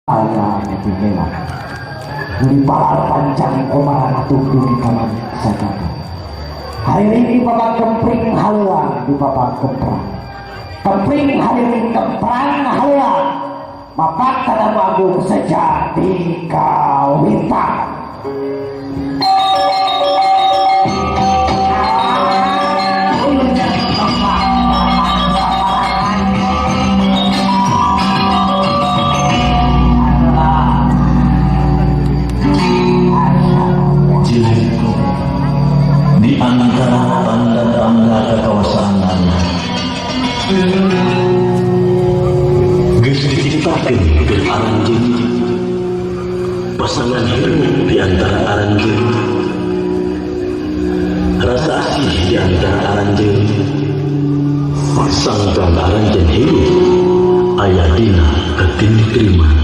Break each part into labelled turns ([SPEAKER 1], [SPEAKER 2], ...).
[SPEAKER 1] Ayah itu memang di bawah panjang komaran atau di kanan saja. Hari ini bapak kempring haluan di bapak kemprang. Kempring hari ini kemprang haluan. Bapak kada bagus saja di kawitan.
[SPEAKER 2] Di antara tanda-tanda kekawasanan geus diciptakeun ke aranjeun pasangan hirup di antara aranjeun, rasa asih di antara aranjeun, sangkan aranjeun hirup aya dina ketimtriman.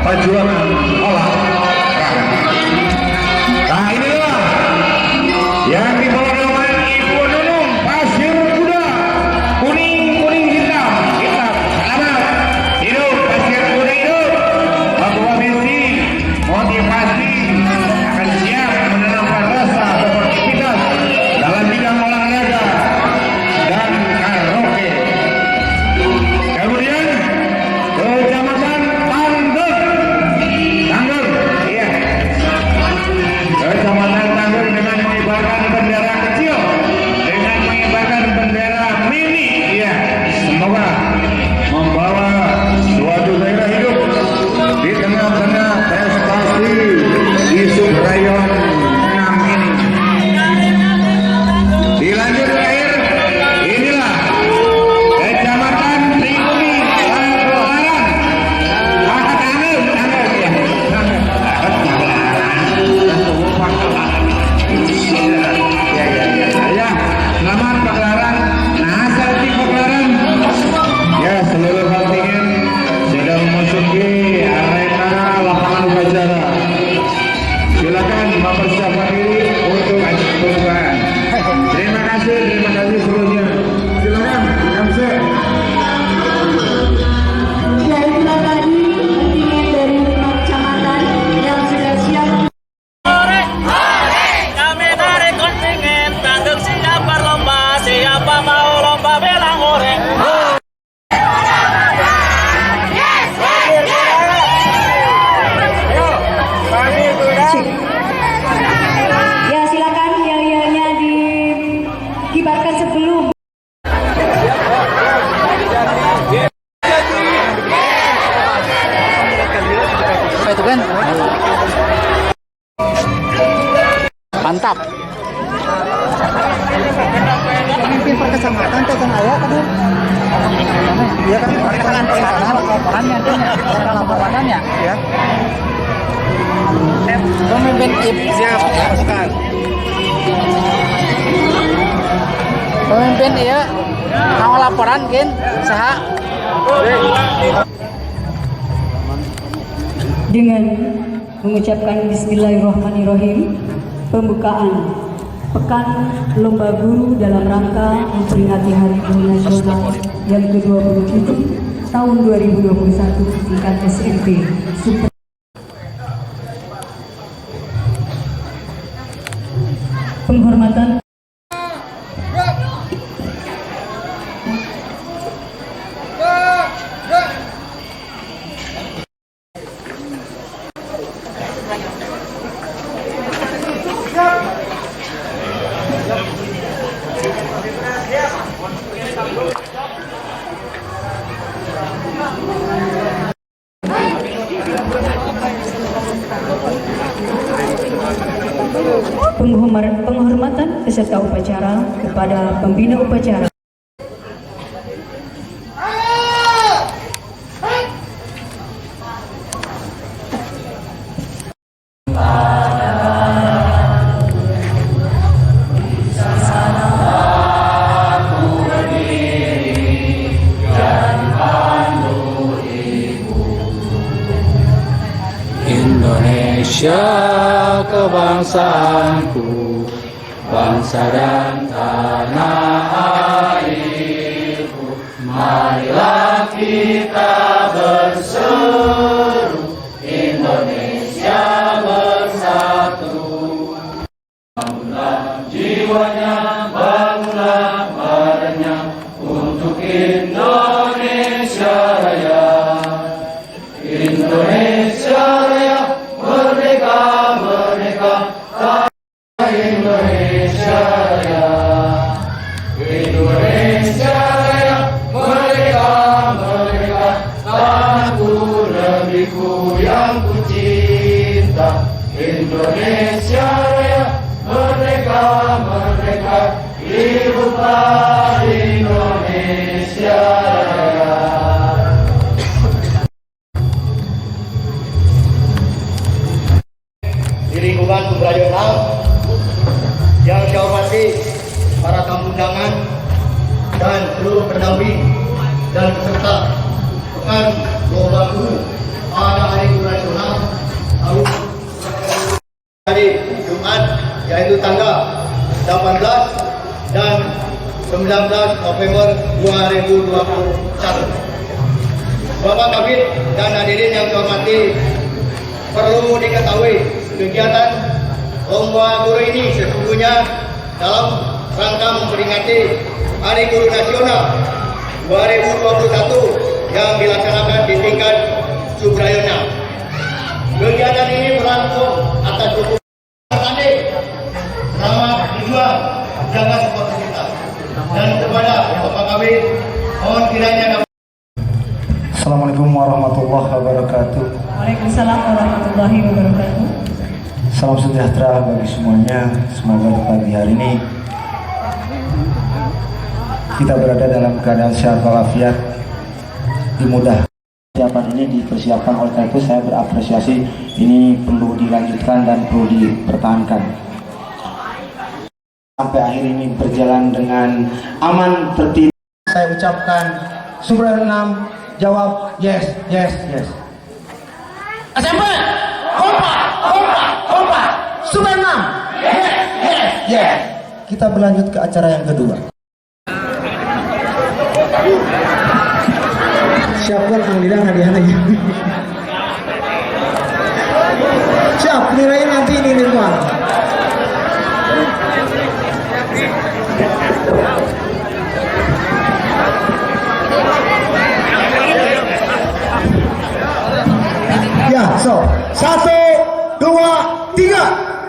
[SPEAKER 3] perjuangan olahraga. Nah inilah yang dibawa oleh Ibu Nunung, pasir kuda, kuning hitam, selamat hidup pasir kuda hidup, membawa misi motivasi akan siap menanamkan rasa sportivitas dalam bidang olahraga dan karaoke. Kemudian Kecamatan Tangger, iya. Kecamatan Tangger dengan mengibarkan bendera kecil, dengan mengibarkan bendera mini, iya. Semoga membawa suatu daerah hidup di tengah-tengah prestasi di Subrayon 6 ini. Dilanjut terakhir, inilah Kecamatan Tribumi Pagelaran. Selamat Pagelaran. Nah, saat Pagelaran ya seluruh kontingen sudah memasuki arena lapangan upacara. Silakan mempersiapkan diri untuk acara pembukaan. Terima kasih seluruhnya. Silakan, Kamse.
[SPEAKER 4] Ya, itulah tadi kontingen dari 5 kecamatan yang sudah siap.
[SPEAKER 5] Kami dari kontingen Tangger siap berlomba, siapa mau lomba belang goreng.
[SPEAKER 4] Ya, silakan yel-yelnya dikibarkan sebelum.
[SPEAKER 6] Itu kan mantap. Pemimpin perkecamatan itu kan ayah kan dia kan laporannya laporannya ya. Pemimpin siap pasukan. Pemimpin iya mau laporan kan saha.
[SPEAKER 4] Dengan mengucapkan Bismillahirrahmanirrahim, pembukaan Pekan Lomba Guru dalam rangka memperingati Hari Guru Nasional yang ke-27 tahun 2021 tingkat SMP. Penghormatan penghormatan peserta upacara kepada pembina upacara.
[SPEAKER 6] Indonesia kebangsaanku, bangsa dan tanah airku, marilah kita berseru, Indonesia bersatu. Bangunlah jiwanya, bangunlah badannya, untuk Indonesia Raya. Indonesia Raya, merdeka, merdeka, Indonesia Raya. Indonesia Raya, merdeka, merdeka, tanahku, negeriku yang ku cinta. Indonesia Raya, merdeka, merdeka, hiduplah Indonesia Raya.
[SPEAKER 7] Di lingkungan Subrajonal yang saya hormati para tamu undangan dan seluruh pendamping dan peserta Pekan Lomba Guru pada hari guru nasional hari Jumat, yaitu tanggal 18 dan 19 November 2021. Bapak Kabid dan hadirin yang saya hormati, perlu diketahui kegiatan lomba guru ini sesungguhnya dalam rangka memperingati Hari Guru Nasional 2021 yang dilaksanakan di tingkat Subrayana. Kegiatan ini berlangsung atas dukungan tadi selamat berjuang jaga sportivitas dan kepada Bapak Kabid mohon kiranya dapat.
[SPEAKER 8] Assalamualaikum warahmatullahi wabarakatuh.
[SPEAKER 4] Waalaikumsalam warahmatullahi wabarakatuh.
[SPEAKER 8] Salam sejahtera bagi semuanya. Semoga di pagi hari ini kita berada dalam keadaan sehat walafiat, dimudahkan. Persiapan ini dipersiapkan, oleh karena itu saya berapresiasi. Ini perlu dilanjutkan dan perlu dipertahankan sampai akhir ini berjalan dengan aman, tertib. Saya ucapkan Subrayana 6 jawab yes, yes, yes. SMP kompak Subrayana 6 yes, yes, yes. Kita berlanjut ke acara yang kedua. Siapkan alhamdulillah hadiahnya. Siap, nilainya nanti ini Nirwan. Ya, so 1, 2, 3.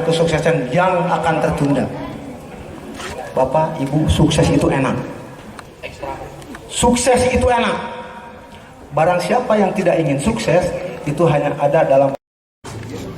[SPEAKER 8] Kesuksesan yang akan tertunda. Bapak, Ibu, sukses itu enak. Sukses itu enak. Barang siapa yang tidak ingin sukses, itu hanya ada dalam.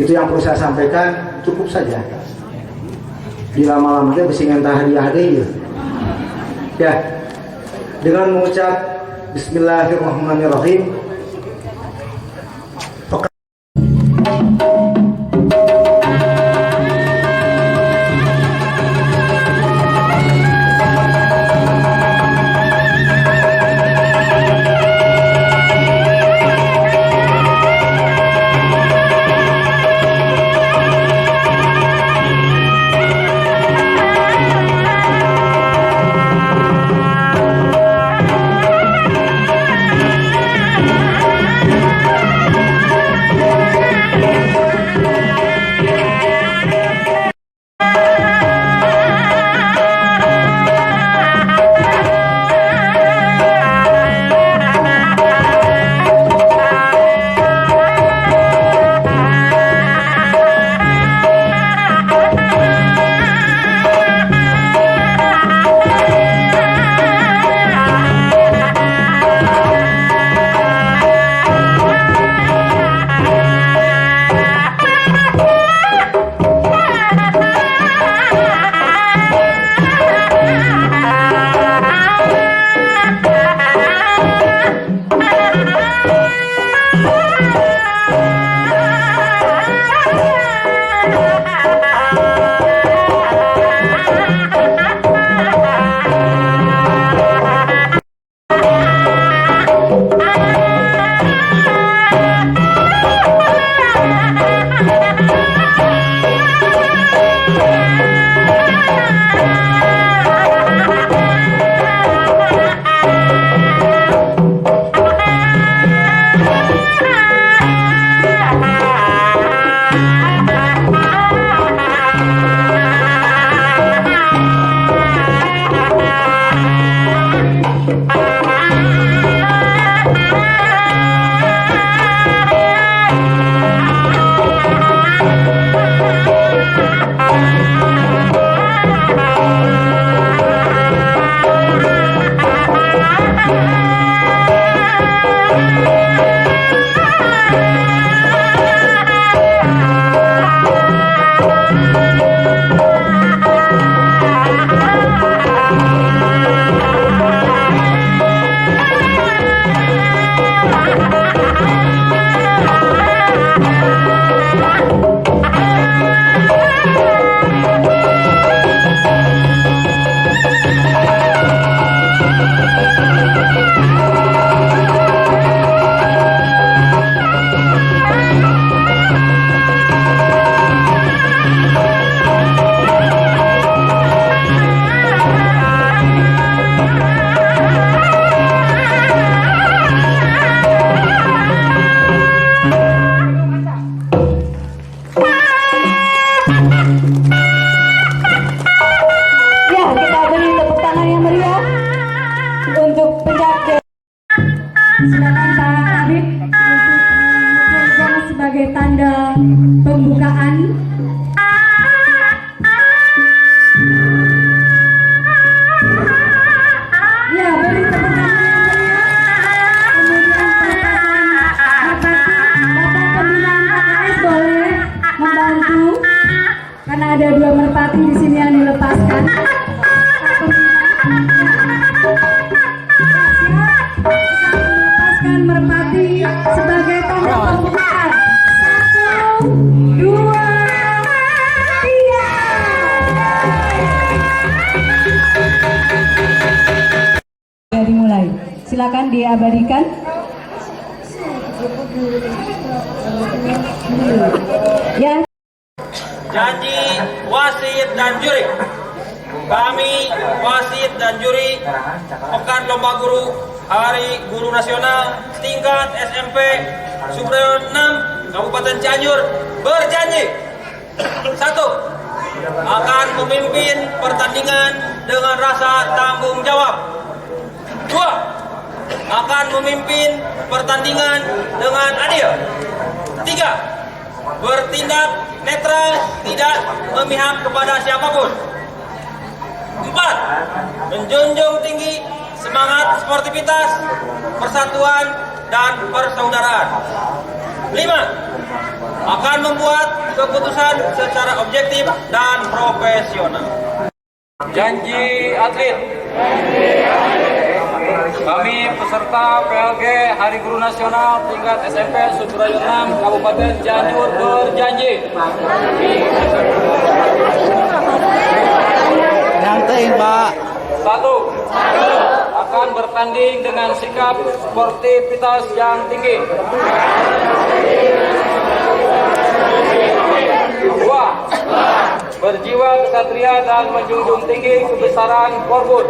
[SPEAKER 8] Itu yang perlu saya sampaikan, cukup saja. Di lama-lama dia besingan hadiah deh. Ya, dengan mengucap Bismillahirrahmanirrahim.
[SPEAKER 4] silakan diabadikan. Ya.
[SPEAKER 5] Janji wasit dan juri. Kami wasit dan juri Pekan Lomba Guru Hari Guru Nasional tingkat SMP Subrayo 6 Kabupaten Cianjur berjanji: 1. Akan memimpin pertandingan dengan rasa tanggung jawab. 2. Akan memimpin pertandingan dengan adil. 3. Bertindak netral, tidak memihak kepada siapapun. 4. Menjunjung tinggi semangat sportivitas, persatuan, dan persaudaraan. 5. Akan membuat keputusan secara objektif dan profesional. Janji atlet. Kami peserta PLG Hari Guru Nasional tingkat SMP Subrayo 6 Kabupaten Cianjur berjanji.
[SPEAKER 8] Nyantain, Pak.
[SPEAKER 5] 1. Akan bertanding dengan sikap sportivitas yang tinggi. 2. Berjiwa kesatria dan menjunjung tinggi kebesaran korban.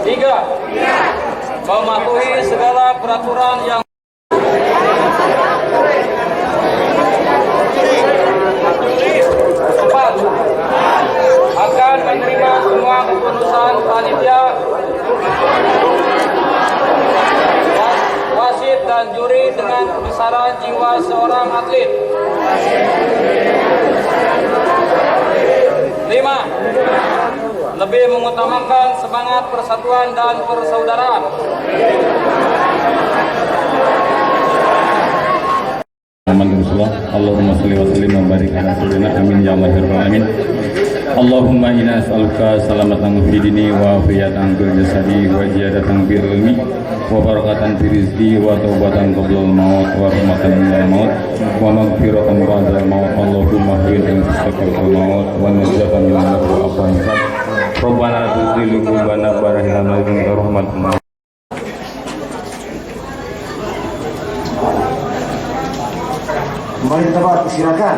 [SPEAKER 5] 3. Mematuhi segala peraturan yang 4. Akan menerima semua keputusan panitia, wasit dan juri dengan kebesaran jiwa seorang atlet. 5. Lebih mengutamakan semangat persatuan dan persaudaraan.
[SPEAKER 3] Allahumma sholli wa sallim wa barik ala sayyidina amin ya Allah ya rabbal alamin. Allahumma inna nas'aluka salamatan fi dini wa afiyatan fil jasadi wa ziyadatan fil ilmi wa barakatan fi rizqi wa taubatan qabla al-maut wa rahmatan minal maut wa maghfiratan ba'da al-maut. Allahumma hwin fil maut wa najatan min nar wa afan. Rabbana la tuzigh qulubana ba'da idh hadaytana wa rahmatna.
[SPEAKER 1] Kembali ke tempat, silakan.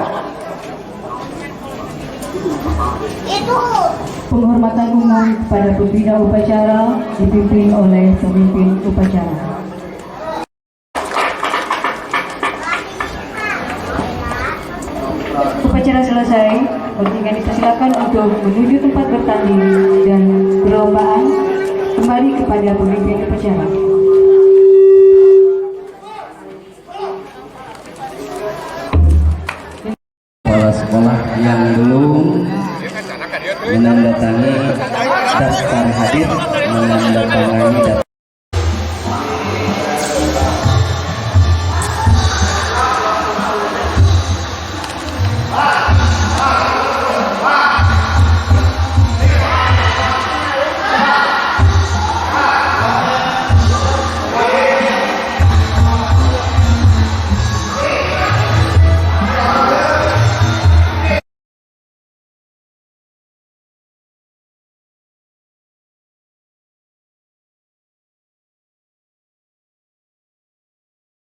[SPEAKER 4] Penghormatan umum kepada pembina upacara dipimpin oleh pemimpin upacara. Upacara selesai, kontingen dipersilakan untuk menuju tempat bertanding dan perlombaan. Kembali kepada pemimpin upacara.